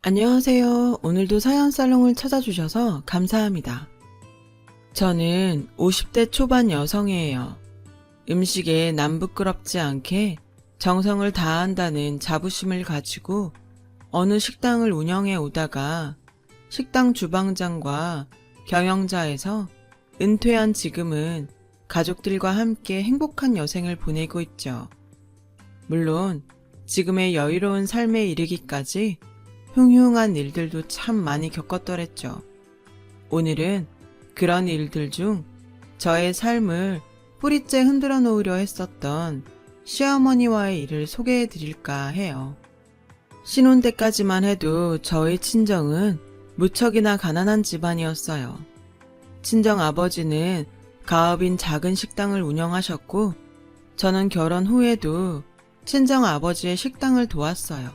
안녕하세요. 오늘도 사연살롱을 찾아주셔서 감사합니다. 저는 50대 초반 여성이에요. 음식에 남부끄럽지 않게 정성을 다한다는 자부심을 가지고 어느 식당을 운영해 오다가 식당 주방장과 경영자에서 은퇴한 지금은 가족들과 함께 행복한 여생을 보내고 있죠. 물론 지금의 여유로운 삶에 이르기까지 흉흉한 일들도 참 많이 겪었더랬죠. 오늘은 그런 일들 중 저의 삶을 뿌리째 흔들어 놓으려 했었던 시어머니와의 일을 소개해 드릴까 해요. 신혼 때까지만 해도 저의 친정은 무척이나 가난한 집안이었어요. 친정 아버지는 가업인 작은 식당을 운영하셨고 저는 결혼 후에도 친정 아버지의 식당을 도왔어요.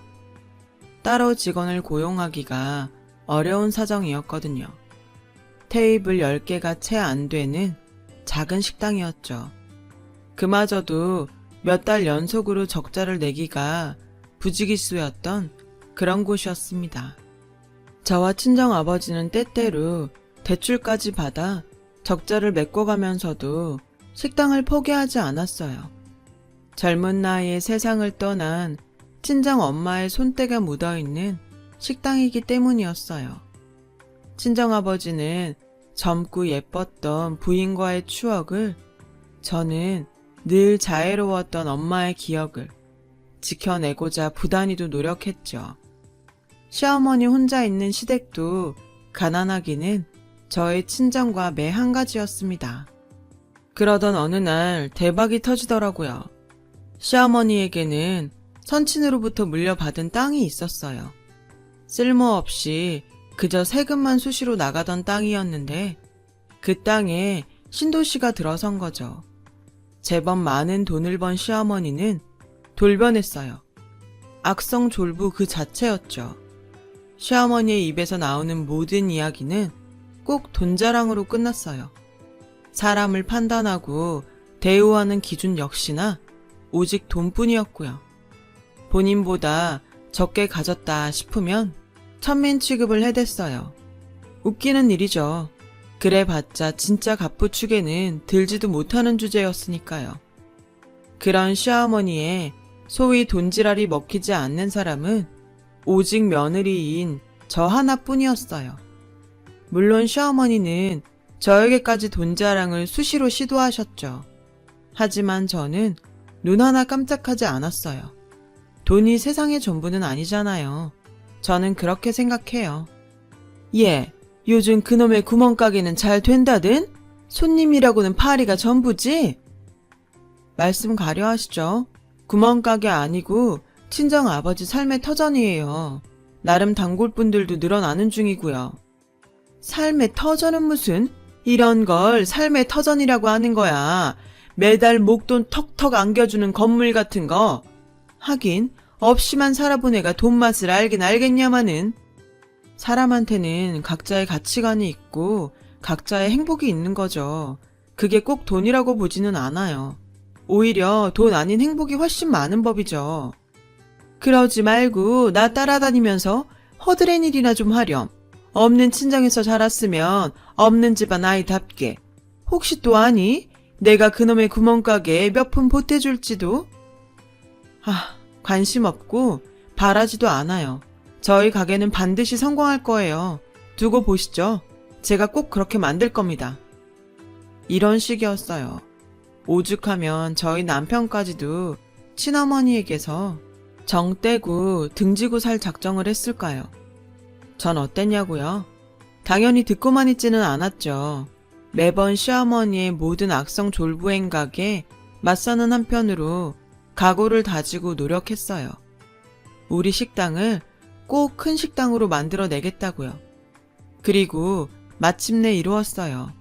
따로 직원을 고용하기가 어려운 사정이었거든요. 테이블 10개가 채 안 되는 작은 식당이었죠. 그마저도 몇 달 연속으로 적자를 내기가 부지기수였던 그런 곳이었습니다. 저와 친정 아버지는 때때로 대출까지 받아 적자를 메꿔가면서도 식당을 포기하지 않았어요. 젊은 나이에 세상을 떠난 친정 엄마의 손때가 묻어있는 식당이기 때문이었어요. 친정 아버지는 젊고 예뻤던 부인과의 추억을, 저는 늘 자애로웠던 엄마의 기억을 지켜내고자 부단히도 노력했죠. 시어머니 혼자 있는 시댁도 가난하기는 저의 친정과 매 한 가지였습니다. 그러던 어느 날 대박이 터지더라고요. 시어머니에게는 선친으로부터 물려받은 땅이 있었어요. 쓸모없이 그저 세금만 수시로 나가던 땅이었는데 그 땅에 신도시가 들어선 거죠. 제법 많은 돈을 번 시어머니는 돌변했어요. 악성졸부 그 자체였죠. 시어머니의 입에서 나오는 모든 이야기는 꼭 돈자랑으로 끝났어요. 사람을 판단하고 대우하는 기준 역시나 오직 돈뿐이었고요. 본인보다 적게 가졌다 싶으면 천민 취급을 해댔어요. 웃기는 일이죠. 그래봤자 진짜 갑부축에는 들지도 못하는 주제였으니까요. 그런 시어머니의 소위 돈지랄이 먹히지 않는 사람은 오직 며느리인 저 하나뿐이었어요. 물론 시어머니는 저에게까지 돈자랑을 수시로 시도하셨죠. 하지만 저는 눈 하나 깜짝하지 않았어요. 돈이 세상의 전부는 아니잖아요. 저는 그렇게 생각해요. 예, 요즘 그놈의 구멍가게는 잘 된다든? 손님이라고는 파리가 전부지? 말씀 가려하시죠. 구멍가게 아니고 친정 아버지 삶의 터전이에요. 나름 단골분들도 늘어나는 중이고요. 삶의 터전은 무슨? 이런 걸 삶의 터전이라고 하는 거야. 매달 목돈 턱턱 안겨주는 건물 같은 거. 하긴 없이만 살아본 애가 돈맛을 알긴 알겠냐마는. 사람한테는 각자의 가치관이 있고 각자의 행복이 있는 거죠. 그게 꼭 돈이라고 보지는 않아요. 오히려 돈 아닌 행복이 훨씬 많은 법이죠. 그러지 말고 나 따라다니면서 허드렛 일이나 좀 하렴. 없는 친정에서 자랐으면 없는 집안 아이답게. 혹시 또 아니? 내가 그놈의 구멍가게에 몇 푼 보태줄지도? 관심 없고 바라지도 않아요. 저희 가게는 반드시 성공할 거예요. 두고 보시죠. 제가 꼭 그렇게 만들 겁니다. 이런 식이었어요. 오죽하면 저희 남편까지도 친어머니에게서 정 떼고 등지고 살 작정을 했을까요? 전 어땠냐고요? 당연히 듣고만 있지는 않았죠. 매번 시어머니의 모든 악성 졸부 행각에 맞서는 한편으로 각오를 다지고 노력했어요. 우리 식당을 꼭 큰 식당으로 만들어내겠다고요. 그리고 마침내 이루었어요.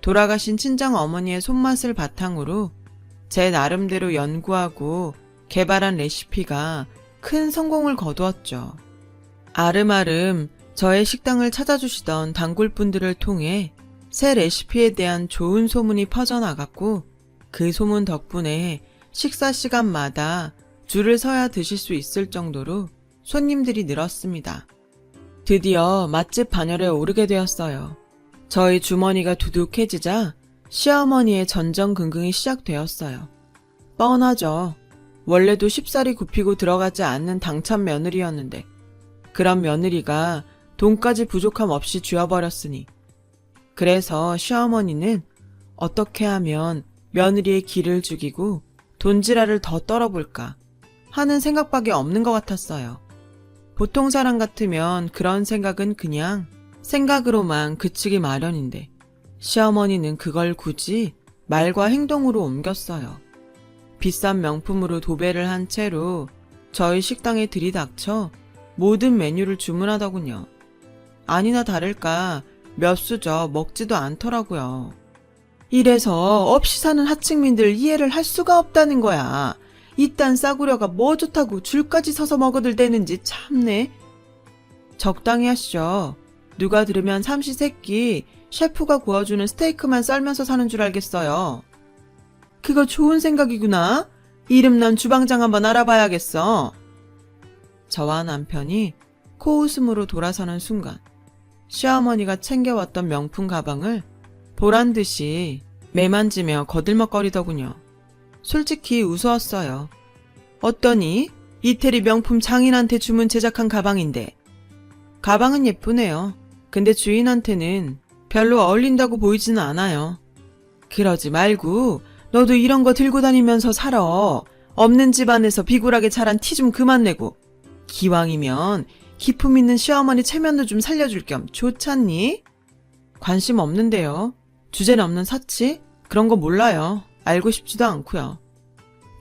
돌아가신 친정 어머니의 손맛을 바탕으로 제 나름대로 연구하고 개발한 레시피가 큰 성공을 거두었죠. 아름아름 저의 식당을 찾아주시던 단골분들을 통해 새 레시피에 대한 좋은 소문이 퍼져나갔고 그 소문 덕분에 식사 시간마다 줄을 서야 드실 수 있을 정도로 손님들이 늘었습니다. 드디어 맛집 반열에 오르게 되었어요. 저희 주머니가 두둑해지자 시어머니의 전전긍긍이 시작되었어요. 뻔하죠. 원래도 쉽사리 굽히고 들어가지 않는 당찬 며느리였는데 그런 며느리가 돈까지 부족함 없이 쥐어버렸으니 그래서 시어머니는 어떻게 하면 며느리의 기를 죽이고 돈지랄을 더 떨어볼까 하는 생각밖에 없는 것 같았어요. 보통 사람 같으면 그런 생각은 그냥 생각으로만 그치기 마련인데 시어머니는 그걸 굳이 말과 행동으로 옮겼어요. 비싼 명품으로 도배를 한 채로 저희 식당에 들이닥쳐 모든 메뉴를 주문하더군요. 아니나 다를까 몇 수저 먹지도 않더라고요. 이래서 없이 사는 하층민들 이해를 할 수가 없다는 거야. 이딴 싸구려가 뭐 좋다고 줄까지 서서 먹어들 대는지 참네. 적당히 하시죠. 누가 들으면 삼시세끼 셰프가 구워주는 스테이크만 썰면서 사는 줄 알겠어요. 그거 좋은 생각이구나. 이름난 주방장 한번 알아봐야겠어. 저와 남편이 코웃음으로 돌아서는 순간 시어머니가 챙겨왔던 명품 가방을 보란듯이 매만지며 거들먹거리더군요. 솔직히 우스웠어요. 어떠니? 이태리 명품 장인한테 주문 제작한 가방인데. 가방은 예쁘네요. 근데 주인한테는 별로 어울린다고 보이지는 않아요. 그러지 말고 너도 이런 거 들고 다니면서 살아. 없는 집안에서 비굴하게 자란 티 좀 그만 내고. 기왕이면 기품 있는 시어머니 체면도 좀 살려줄 겸 좋잖니? 관심 없는데요. 주제 넘는 사치? 그런 거 몰라요. 알고 싶지도 않고요.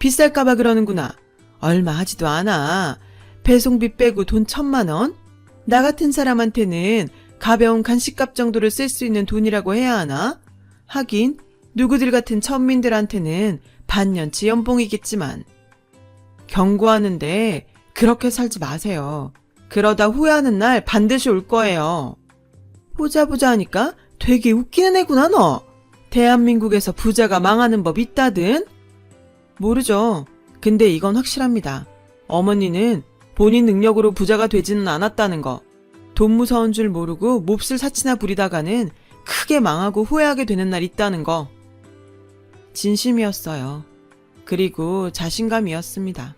비쌀까봐 그러는구나. 얼마 하지도 않아. 배송비 빼고 돈 1,000만 원? 나 같은 사람한테는 가벼운 간식값 정도를 쓸 수 있는 돈이라고 해야 하나? 하긴 누구들 같은 천민들한테는 반년치 연봉이겠지만. 경고하는데 그렇게 살지 마세요. 그러다 후회하는 날 반드시 올 거예요. 보자 하니까 되게 웃기는 애구나 너. 대한민국에서 부자가 망하는 법 있다든? 모르죠. 근데 이건 확실합니다. 어머니는 본인 능력으로 부자가 되지는 않았다는 거. 돈 무서운 줄 모르고 몹쓸 사치나 부리다가는 크게 망하고 후회하게 되는 날 있다는 거. 진심이었어요. 그리고 자신감이었습니다.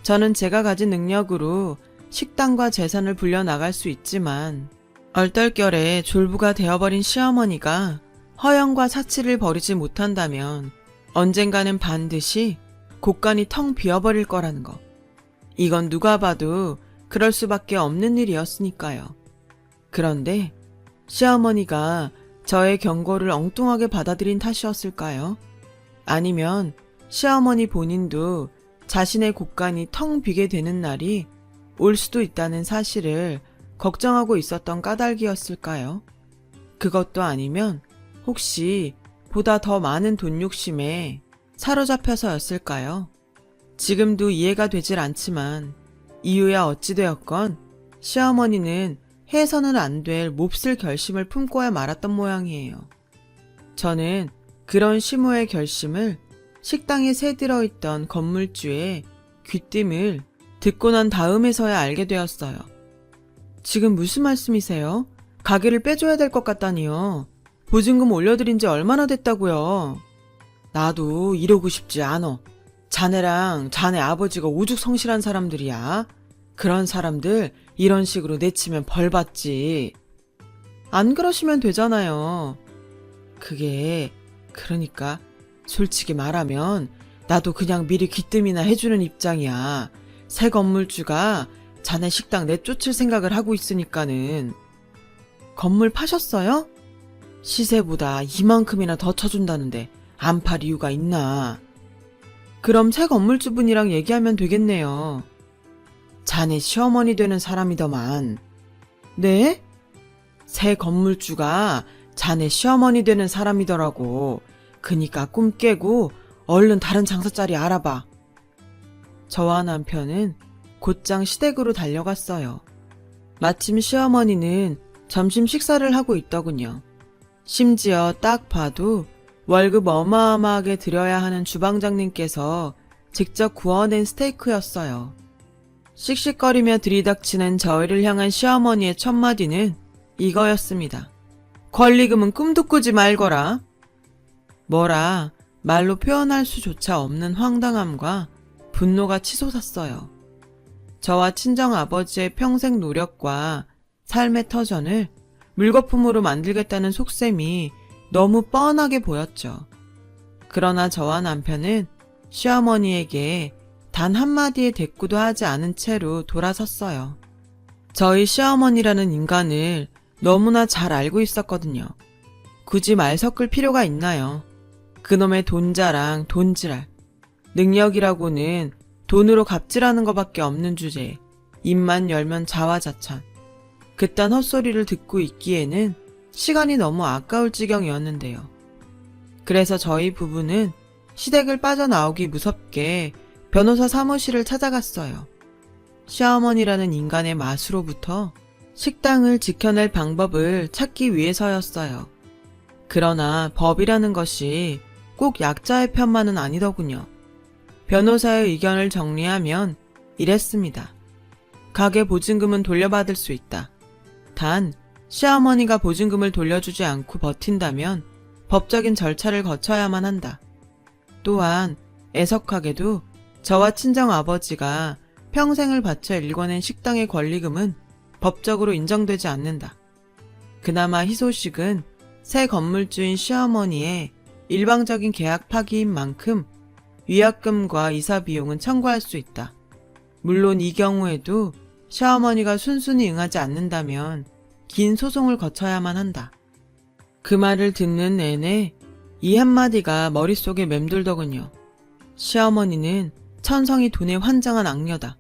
저는 제가 가진 능력으로 식당과 재산을 불려나갈 수 있지만 얼떨결에 졸부가 되어버린 시어머니가 허영과 사치를 버리지 못한다면 언젠가는 반드시 곳간이 텅 비어버릴 거라는 거. 이건 누가 봐도 그럴 수밖에 없는 일이었으니까요. 그런데 시어머니가 저의 경고를 엉뚱하게 받아들인 탓이었을까요? 아니면 시어머니 본인도 자신의 곳간이 텅 비게 되는 날이 올 수도 있다는 사실을 걱정하고 있었던 까닭이었을까요? 그것도 아니면 혹시 보다 더 많은 돈 욕심에 사로잡혀서였을까요? 지금도 이해가 되질 않지만 이유야 어찌되었건 시어머니는 해서는 안 될 몹쓸 결심을 품고야 말았던 모양이에요. 저는 그런 심오의 결심을 식당에 새들어 있던 건물주의 귀띔을 듣고 난 다음에서야 알게 되었어요. 지금 무슨 말씀이세요? 가게를 빼줘야 될 것 같다니요. 보증금 올려드린 지 얼마나 됐다고요. 나도 이러고 싶지 않어. 자네랑 자네 아버지가 오죽 성실한 사람들이야. 그런 사람들 이런 식으로 내치면 벌 받지. 안 그러시면 되잖아요. 그게 그러니까 솔직히 말하면 나도 그냥 미리 귀뜸이나 해주는 입장이야. 새 건물주가 자네 식당 내쫓을 생각을 하고 있으니까는. 건물 파셨어요? 시세보다 이만큼이나 더 쳐준다는데 안 팔 이유가 있나. 그럼 새 건물주분이랑 얘기하면 되겠네요. 자네 시어머니 되는 사람이더만. 네? 새 건물주가 자네 시어머니 되는 사람이더라고. 그니까 꿈 깨고 얼른 다른 장사자리 알아봐. 저와 남편은 곧장 시댁으로 달려갔어요. 마침 시어머니는 점심 식사를 하고 있더군요. 심지어 딱 봐도 월급 어마어마하게 드려야 하는 주방장님께서 직접 구워낸 스테이크였어요. 씩씩거리며 들이닥치는 저희를 향한 시어머니의 첫마디는 이거였습니다. 권리금은 꿈도 꾸지 말거라. 뭐라 말로 표현할 수조차 없는 황당함과 분노가 치솟았어요. 저와 친정아버지의 평생 노력과 삶의 터전을 물거품으로 만들겠다는 속셈이 너무 뻔하게 보였죠. 그러나 저와 남편은 시어머니에게 단 한마디의 대꾸도 하지 않은 채로 돌아섰어요. 저희 시어머니라는 인간을 너무나 잘 알고 있었거든요. 굳이 말 섞을 필요가 있나요? 그놈의 돈자랑 돈지랄. 능력이라고는 돈으로 갑질하는 것밖에 없는 주제에 입만 열면 자화자찬. 그딴 헛소리를 듣고 있기에는 시간이 너무 아까울 지경이었는데요. 그래서 저희 부부는 시댁을 빠져나오기 무섭게 변호사 사무실을 찾아갔어요. 시어머니라는 인간의 맛으로부터 식당을 지켜낼 방법을 찾기 위해서였어요. 그러나 법이라는 것이 꼭 약자의 편만은 아니더군요. 변호사의 의견을 정리하면 이랬습니다. 가게 보증금은 돌려받을 수 있다. 단 시어머니가 보증금을 돌려주지 않고 버틴다면 법적인 절차를 거쳐야만 한다. 또한 애석하게도 저와 친정아버지가 평생을 바쳐 일궈낸 식당의 권리금은 법적으로 인정되지 않는다. 그나마 희소식은 새 건물주인 시어머니의 일방적인 계약 파기인 만큼 위약금과 이사 비용은 청구할 수 있다. 물론 이 경우에도 시어머니가 순순히 응하지 않는다면 긴 소송을 거쳐야만 한다. 그 말을 듣는 내내 이 한마디가 머릿속에 맴돌더군요. 시어머니는 천성이 돈에 환장한 악녀다.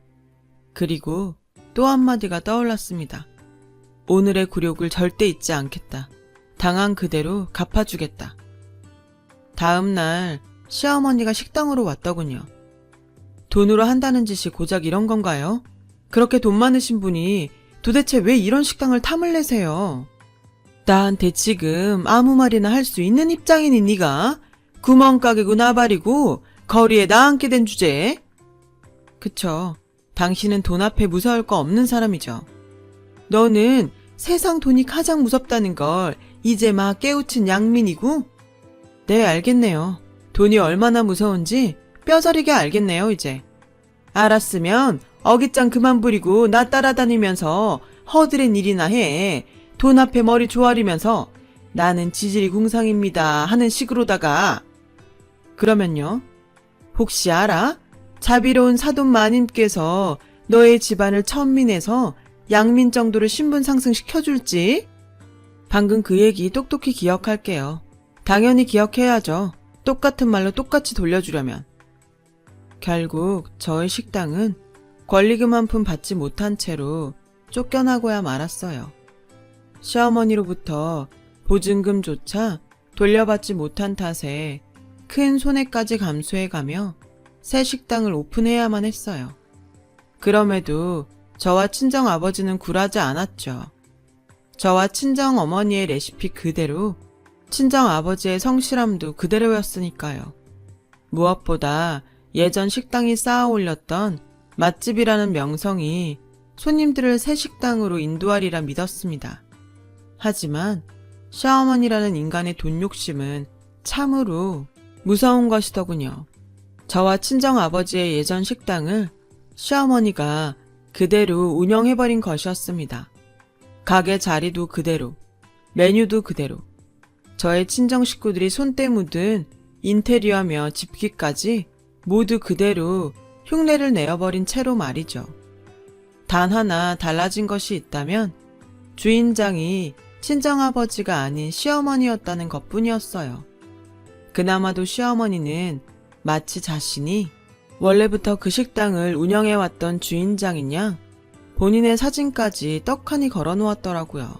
그리고 또 한마디가 떠올랐습니다. 오늘의 굴욕을 절대 잊지 않겠다. 당한 그대로 갚아주겠다. 다음 날 시어머니가 식당으로 왔더군요. 돈으로 한다는 짓이 고작 이런 건가요? 그렇게 돈 많으신 분이 도대체 왜 이런 식당을 탐을 내세요? 나한테 지금 아무 말이나 할 수 있는 입장이니 네가? 구멍가게고 나발이고 거리에 나앉게 된 주제에? 그쵸. 당신은 돈 앞에 무서울 거 없는 사람이죠. 너는 세상 돈이 가장 무섭다는 걸 이제 막 깨우친 양민이고? 네, 알겠네요. 돈이 얼마나 무서운지 뼈저리게 알겠네요, 이제. 알았으면 어깃장 그만 부리고 나 따라다니면서 허드렛 일이나 해. 돈 앞에 머리 조아리면서 나는 지질이 궁상입니다 하는 식으로다가. 그러면요? 혹시 알아? 자비로운 사돈 마님께서 너의 집안을 천민에서 양민 정도로 신분 상승시켜줄지? 방금 그 얘기 똑똑히 기억할게요. 당연히 기억해야죠. 똑같은 말로 똑같이 돌려주려면. 결국 저의 식당은 권리금 한 푼 받지 못한 채로 쫓겨나고야 말았어요. 시어머니로부터 보증금조차 돌려받지 못한 탓에 큰 손해까지 감수해가며 새 식당을 오픈해야만 했어요. 그럼에도 저와 친정아버지는 굴하지 않았죠. 저와 친정어머니의 레시피 그대로 친정아버지의 성실함도 그대로였으니까요. 무엇보다 예전 식당이 쌓아 올렸던 맛집이라는 명성이 손님들을 새 식당으로 인도하리라 믿었습니다. 하지만 시어머니라는 인간의 돈 욕심은 참으로 무서운 것이더군요. 저와 친정아버지의 예전 식당을 시어머니가 그대로 운영해버린 것이었습니다. 가게 자리도 그대로, 메뉴도 그대로, 저의 친정 식구들이 손때 묻은 인테리어며 집기까지 모두 그대로 흉내를 내어버린 채로 말이죠. 단 하나 달라진 것이 있다면 주인장이 친정아버지가 아닌 시어머니였다는 것뿐이었어요. 그나마도 시어머니는 마치 자신이 원래부터 그 식당을 운영해왔던 주인장인 양 본인의 사진까지 떡하니 걸어놓았더라고요.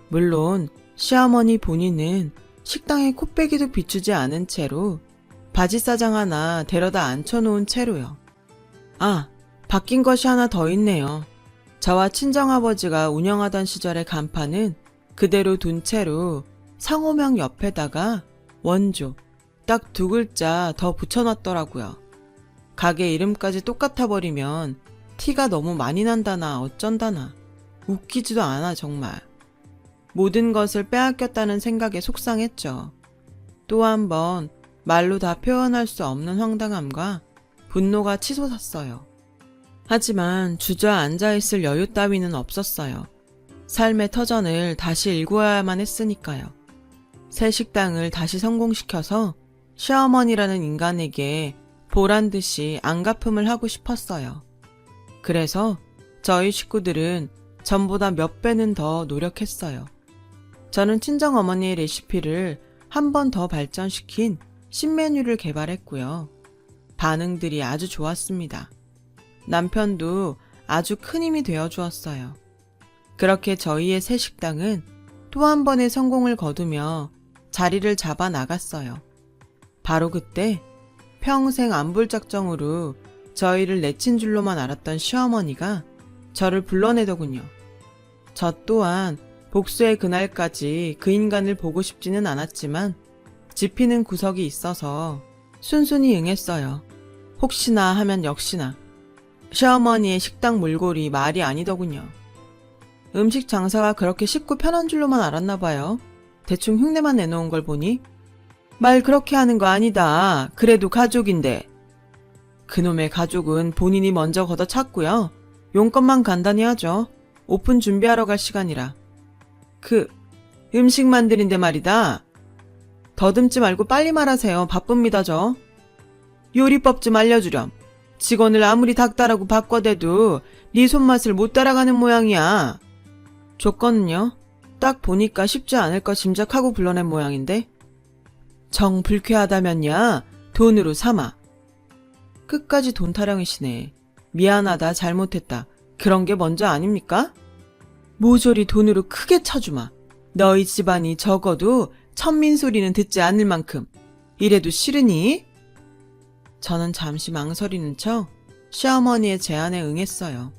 물론 시어머니 본인은 식당에 코빼기도 비추지 않은 채로 바지사장 하나 데려다 앉혀놓은 채로요. 아, 바뀐 것이 하나 더 있네요. 저와 친정아버지가 운영하던 시절의 간판은 그대로 둔 채로 상호명 옆에다가 원조 딱 2글자 더 붙여놨더라고요. 가게 이름까지 똑같아 버리면 티가 너무 많이 난다나 어쩐다나. 웃기지도 않아 정말. 모든 것을 빼앗겼다는 생각에 속상했죠. 또 한 번 말로 다 표현할 수 없는 황당함과 분노가 치솟았어요. 하지만 주저앉아 있을 여유 따위는 없었어요. 삶의 터전을 다시 일구어야만 했으니까요. 새 식당을 다시 성공시켜서 시어머니라는 인간에게 보란듯이 안갚음을 하고 싶었어요. 그래서 저희 식구들은 전보다 몇 배는 더 노력했어요. 저는 친정어머니의 레시피를 한 번 더 발전시킨 신메뉴를 개발했고요. 반응들이 아주 좋았습니다. 남편도 아주 큰 힘이 되어 주었어요. 그렇게 저희의 새 식당은 또 한 번의 성공을 거두며 자리를 잡아 나갔어요. 바로 그때 평생 안불작정으로 저희를 내친 줄로만 알았던 시어머니가 저를 불러내더군요. 저 또한 복수의 그날까지 그 인간을 보고 싶지는 않았지만 지피는 구석이 있어서 순순히 응했어요. 혹시나 하면 역시나 시어머니의 식당 몰골이 말이 아니더군요. 음식 장사가 그렇게 쉽고 편한 줄로만 알았나 봐요. 대충 흉내만 내놓은 걸 보니 말 그렇게 하는 거 아니다. 그래도 가족인데. 그놈의 가족은 본인이 먼저 걷어찼고요. 용건만 간단히 하죠. 오픈 준비하러 갈 시간이라. 음식 만드는데 말이다. 더듬지 말고 빨리 말하세요. 바쁩니다 저. 요리법 좀 알려주렴. 직원을 아무리 닥달하고 바꿔대도 네 손맛을 못 따라가는 모양이야. 조건은요? 딱 보니까 쉽지 않을 거 짐작하고 불러낸 모양인데. 정 불쾌하다면야 돈으로 삼아. 끝까지 돈 타령이시네. 미안하다 잘못했다. 그런 게 먼저 아닙니까? 모조리 돈으로 크게 쳐주마. 너희 집안이 적어도 천민 소리는 듣지 않을 만큼. 이래도 싫으니? 저는 잠시 망설이는 척 시어머니의 제안에 응했어요.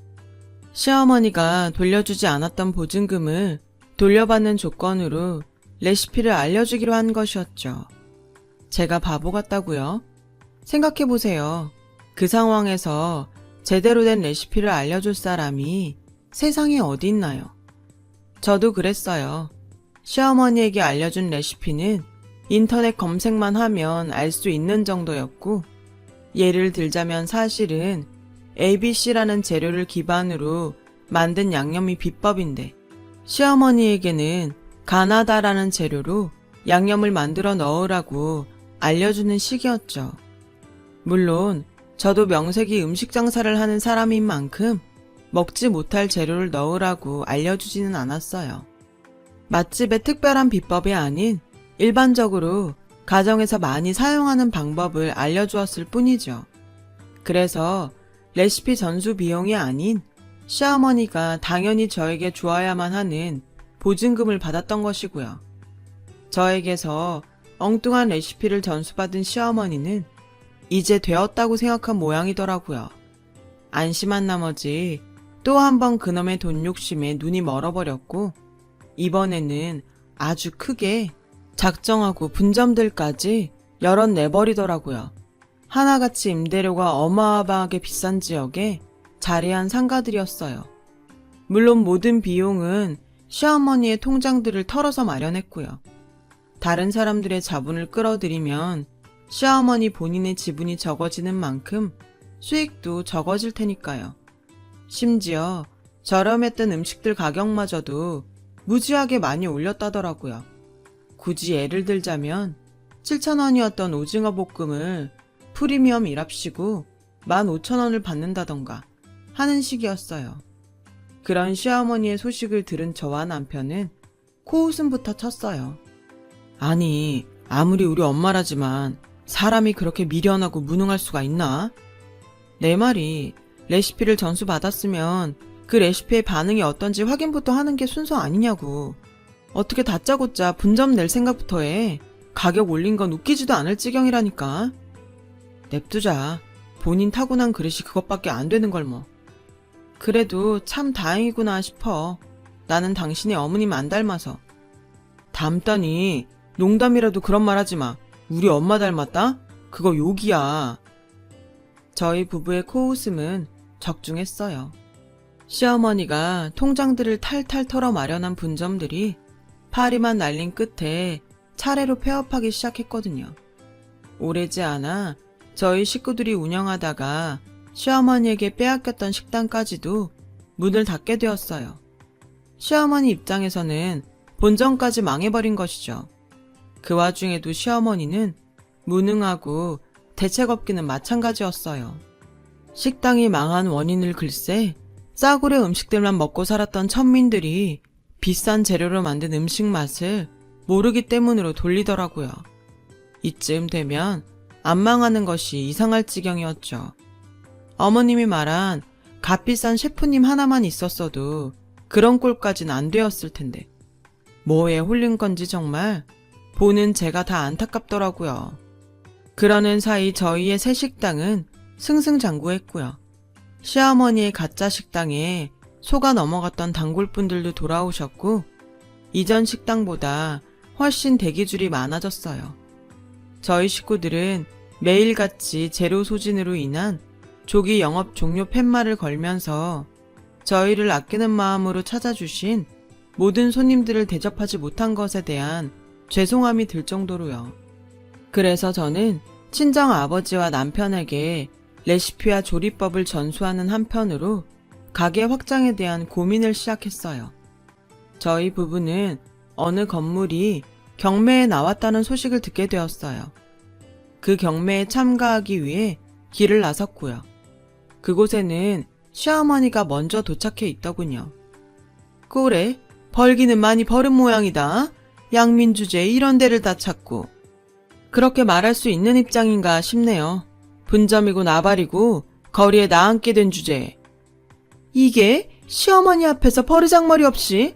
시어머니가 돌려주지 않았던 보증금을 돌려받는 조건으로 레시피를 알려주기로 한 것이었죠. 제가 바보 같다고요? 생각해보세요. 그 상황에서 제대로 된 레시피를 알려줄 사람이 세상에 어디 있나요? 저도 그랬어요. 시어머니에게 알려준 레시피는 인터넷 검색만 하면 알 수 있는 정도였고, 예를 들자면 사실은 ABC라는 재료를 기반으로 만든 양념이 비법인데, 시어머니에게는 가나다라는 재료로 양념을 만들어 넣으라고 알려주는 식이었죠. 물론 저도 명색이 음식 장사를 하는 사람인 만큼 먹지 못할 재료를 넣으라고 알려주지는 않았어요. 맛집의 특별한 비법이 아닌 일반적으로 가정에서 많이 사용하는 방법을 알려주었을 뿐이죠. 그래서 레시피 전수 비용이 아닌 시어머니가 당연히 저에게 주어야만 하는 보증금을 받았던 것이고요. 저에게서 엉뚱한 레시피를 전수받은 시어머니는 이제 되었다고 생각한 모양이더라고요. 안심한 나머지 또 한 번 그놈의 돈 욕심에 눈이 멀어버렸고, 이번에는 아주 크게 작정하고 분점들까지 여럿 내버리더라고요. 하나같이 임대료가 어마어마하게 비싼 지역에 자리한 상가들이었어요. 물론 모든 비용은 시어머니의 통장들을 털어서 마련했고요. 다른 사람들의 자본을 끌어들이면 시어머니 본인의 지분이 적어지는 만큼 수익도 적어질 테니까요. 심지어 저렴했던 음식들 가격마저도 무지하게 많이 올렸다더라고요. 굳이 예를 들자면 7,000원이었던 오징어 볶음을 프리미엄이랍시고 15,000원을 받는다던가 하는 식이었어요. 그런 시어머니의 소식을 들은 저와 남편은 코웃음부터 쳤어요. 아니, 아무리 우리 엄마라지만 사람이 그렇게 미련하고 무능할 수가 있나? 내 말이 레시피를 전수받았으면 그 레시피의 반응이 어떤지 확인부터 하는 게 순서 아니냐고. 어떻게 다짜고짜 분점 낼 생각부터 해. 가격 올린 건 웃기지도 않을 지경이라니까. 냅두자. 본인 타고난 그릇이 그것밖에 안 되는 걸 뭐. 그래도 참 다행이구나 싶어. 나는 당신의 어머님 안 닮아서. 닮다니. 농담이라도 그런 말 하지 마. 우리 엄마 닮았다? 그거 욕이야. 저희 부부의 코웃음은 적중했어요. 시어머니가 통장들을 탈탈 털어 마련한 분점들이 파리만 날린 끝에 차례로 폐업하기 시작했거든요. 오래지 않아 저희 식구들이 운영하다가 시어머니에게 빼앗겼던 식당까지도 문을 닫게 되었어요. 시어머니 입장에서는 본점까지 망해버린 것이죠. 그 와중에도 시어머니는 무능하고 대책 없기는 마찬가지였어요. 식당이 망한 원인을 글쎄 싸구려 음식들만 먹고 살았던 천민들이 비싼 재료로 만든 음식 맛을 모르기 때문으로 돌리더라고요. 이쯤 되면 안 망하는 것이 이상할 지경이었죠. 어머님이 말한 값비싼 셰프님 하나만 있었어도 그런 꼴까진 안 되었을 텐데 뭐에 홀린 건지 정말 보는 제가 다 안타깝더라고요. 그러는 사이 저희의 새 식당은 승승장구했고요. 시어머니의 가짜 식당에 속아 넘어갔던 단골분들도 돌아오셨고 이전 식당보다 훨씬 대기줄이 많아졌어요. 저희 식구들은 매일같이 재료 소진으로 인한 조기 영업 종료 팻말을 걸면서 저희를 아끼는 마음으로 찾아주신 모든 손님들을 대접하지 못한 것에 대한 죄송함이 들 정도로요. 그래서 저는 친정 아버지와 남편에게 레시피와 조리법을 전수하는 한편으로 가게 확장에 대한 고민을 시작했어요. 저희 부부는 어느 건물이 경매에 나왔다는 소식을 듣게 되었어요. 그 경매에 참가하기 위해 길을 나섰고요. 그곳에는 시어머니가 먼저 도착해 있더군요. 그래, 벌기는 많이 벌은 모양이다. 양민주제 이런 데를 다 찾고. 그렇게 말할 수 있는 입장인가 싶네요. 분점이고 나발이고 거리에 나앉게 된 주제에. 이게 시어머니 앞에서 버르장머리 없이?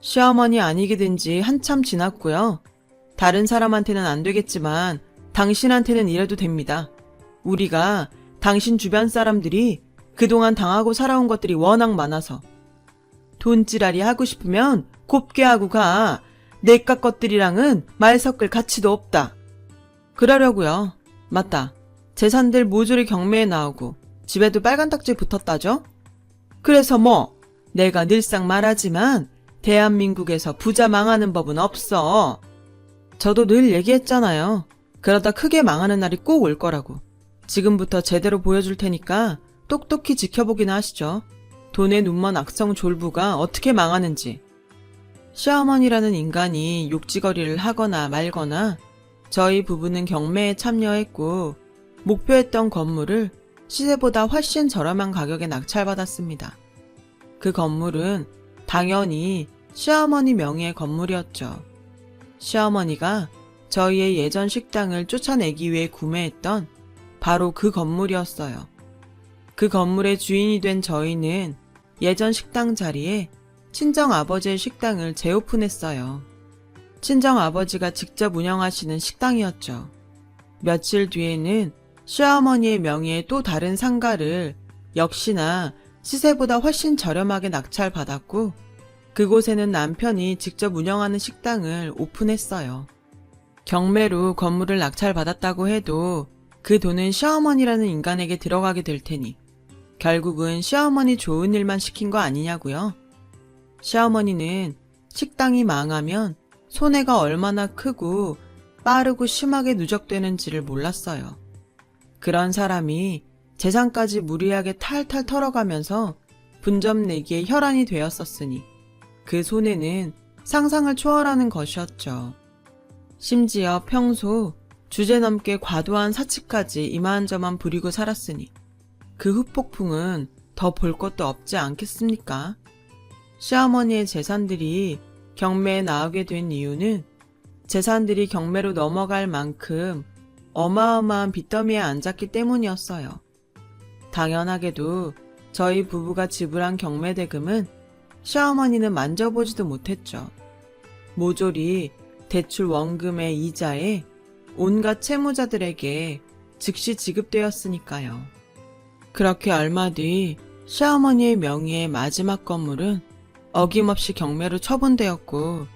시어머니 아니게 된 지 한참 지났고요. 다른 사람한테는 안 되겠지만 당신한테는 이래도 됩니다. 우리가 당신 주변 사람들이 그동안 당하고 살아온 것들이 워낙 많아서. 돈지랄이 하고 싶으면 곱게 하고 가. 내깟 것들이랑은 말 섞을 가치도 없다. 그러려고요. 맞다. 재산들 모조리 경매에 나오고 집에도 빨간 딱지 붙었다죠? 그래서 뭐 내가 늘상 말하지만 대한민국에서 부자 망하는 법은 없어. 저도 늘 얘기했잖아요. 그러다 크게 망하는 날이 꼭 올 거라고. 지금부터 제대로 보여줄 테니까 똑똑히 지켜보기나 하시죠. 돈에 눈먼 악성 졸부가 어떻게 망하는지. 시어머니라는 인간이 욕지거리를 하거나 말거나 저희 부부는 경매에 참여했고 목표했던 건물을 시세보다 훨씬 저렴한 가격에 낙찰받았습니다. 그 건물은 당연히 시어머니 명의의 건물이었죠. 시어머니가 저희의 예전 식당을 쫓아내기 위해 구매했던 바로 그 건물이었어요. 그 건물의 주인이 된 저희는 예전 식당 자리에 친정 아버지의 식당을 재오픈했어요. 친정 아버지가 직접 운영하시는 식당이었죠. 며칠 뒤에는 시어머니의 명의의 또 다른 상가를 역시나 시세보다 훨씬 저렴하게 낙찰받았고 그곳에는 남편이 직접 운영하는 식당을 오픈했어요. 경매로 건물을 낙찰받았다고 해도 그 돈은 시어머니라는 인간에게 들어가게 될 테니 결국은 시어머니 좋은 일만 시킨 거 아니냐고요. 시어머니는 식당이 망하면 손해가 얼마나 크고 빠르고 심하게 누적되는지를 몰랐어요. 그런 사람이 재산까지 무리하게 탈탈 털어가면서 분점 내기에 혈안이 되었었으니 그 손해는 상상을 초월하는 것이었죠. 심지어 평소 주제넘게 과도한 사치까지 이만저만 부리고 살았으니 그 후폭풍은 더 볼 것도 없지 않겠습니까? 시어머니의 재산들이 경매에 나오게 된 이유는 재산들이 경매로 넘어갈 만큼 어마어마한 빚더미에 앉았기 때문이었어요. 당연하게도 저희 부부가 지불한 경매 대금은 시어머니는 만져보지도 못했죠. 모조리 대출 원금의 이자에 온갖 채무자들에게 즉시 지급되었으니까요. 그렇게 얼마 뒤 시어머니의 명의의 마지막 건물은 어김없이 경매로 처분되었고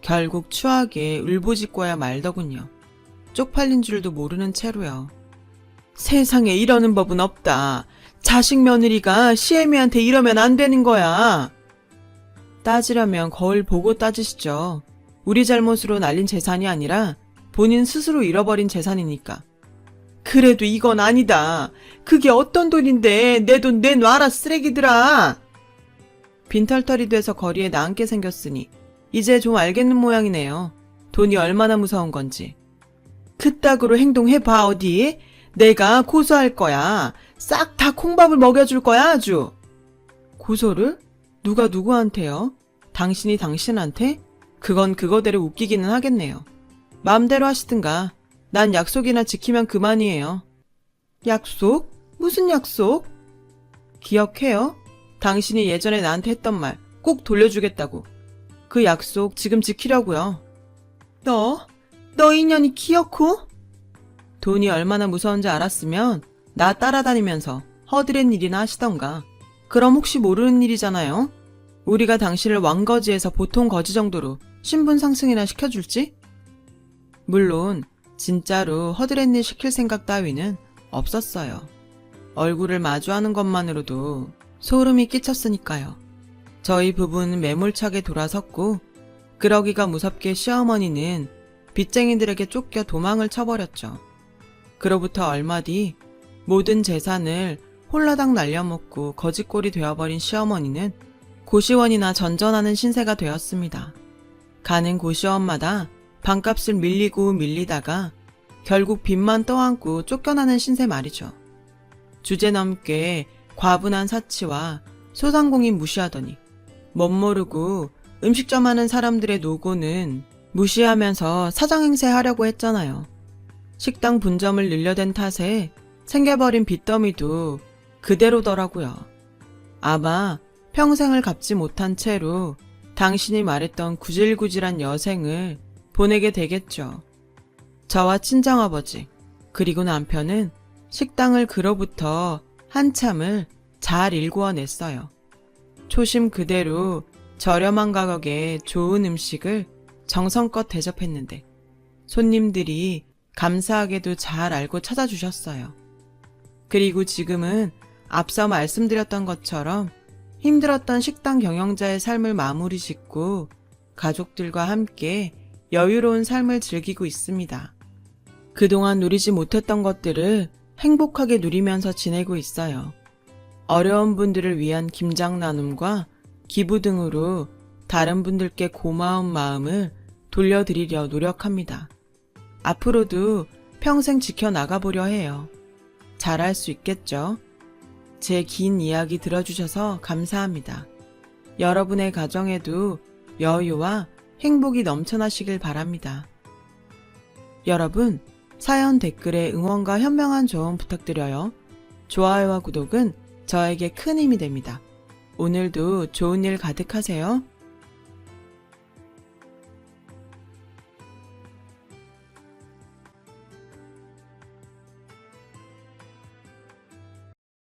결국 추하게 울부짖고야 말더군요. 쪽팔린 줄도 모르는 채로요. 세상에 이러는 법은 없다. 자식 며느리가 시애미한테 이러면 안 되는 거야. 따지려면 거울 보고 따지시죠. 우리 잘못으로 날린 재산이 아니라 본인 스스로 잃어버린 재산이니까. 그래도 이건 아니다. 그게 어떤 돈인데 내 돈 내놔라 쓰레기들아. 빈털털이 돼서 거리에 나앉게 생겼으니 이제 좀 알겠는 모양이네요. 돈이 얼마나 무서운 건지. 그따구로 행동해봐 어디? 내가 고소할 거야. 싹 다 콩밥을 먹여줄 거야 아주. 고소를? 누가 누구한테요? 당신이 당신한테? 그건 그거대로 웃기기는 하겠네요. 마음대로 하시든가. 난 약속이나 지키면 그만이에요. 약속? 무슨 약속? 기억해요? 당신이 예전에 나한테 했던 말 꼭 돌려주겠다고. 그 약속 지금 지키려고요. 너 인연이 기어코? 돈이 얼마나 무서운지 알았으면 나 따라다니면서 허드렛 일이나 하시던가. 그럼 혹시 모르는 일이잖아요. 우리가 당신을 왕거지에서 보통 거지 정도로 신분 상승이나 시켜줄지? 물론 진짜로 허드렛 일 시킬 생각 따위는 없었어요. 얼굴을 마주하는 것만으로도 소름이 끼쳤으니까요. 저희 부부는 매몰차게 돌아섰고 그러기가 무섭게 시어머니는 빚쟁이들에게 쫓겨 도망을 쳐버렸죠. 그로부터 얼마 뒤 모든 재산을 홀라당 날려먹고 거지꼴이 되어버린 시어머니는 고시원이나 전전하는 신세가 되었습니다. 가는 고시원마다 방값을 밀리고 밀리다가 결국 빚만 떠안고 쫓겨나는 신세 말이죠. 주제넘게 과분한 사치와 소상공인 무시하더니 멋모르고 음식점 하는 사람들의 노고는 무시하면서 사장행세 하려고 했잖아요. 식당 분점을 늘려댄 탓에 생겨버린 빚더미도 그대로더라고요. 아마 평생을 갚지 못한 채로 당신이 말했던 구질구질한 여생을 보내게 되겠죠. 저와 친정아버지 그리고 남편은 식당을 그로부터 한참을 잘 일구어냈어요. 초심 그대로 저렴한 가격에 좋은 음식을 정성껏 대접했는데 손님들이 감사하게도 잘 알고 찾아주셨어요. 그리고 지금은 앞서 말씀드렸던 것처럼 힘들었던 식당 경영자의 삶을 마무리 짓고 가족들과 함께 여유로운 삶을 즐기고 있습니다. 그동안 누리지 못했던 것들을 행복하게 누리면서 지내고 있어요. 어려운 분들을 위한 김장 나눔과 기부 등으로 다른 분들께 고마운 마음을 돌려드리려 노력합니다. 앞으로도 평생 지켜나가보려 해요. 잘할 수 있겠죠? 제 긴 이야기 들어주셔서 감사합니다. 여러분의 가정에도 여유와 행복이 넘쳐나시길 바랍니다. 여러분, 사연 댓글에 응원과 현명한 조언 부탁드려요. 좋아요와 구독은 저에게 큰 힘이 됩니다. 오늘도 좋은 일 가득하세요.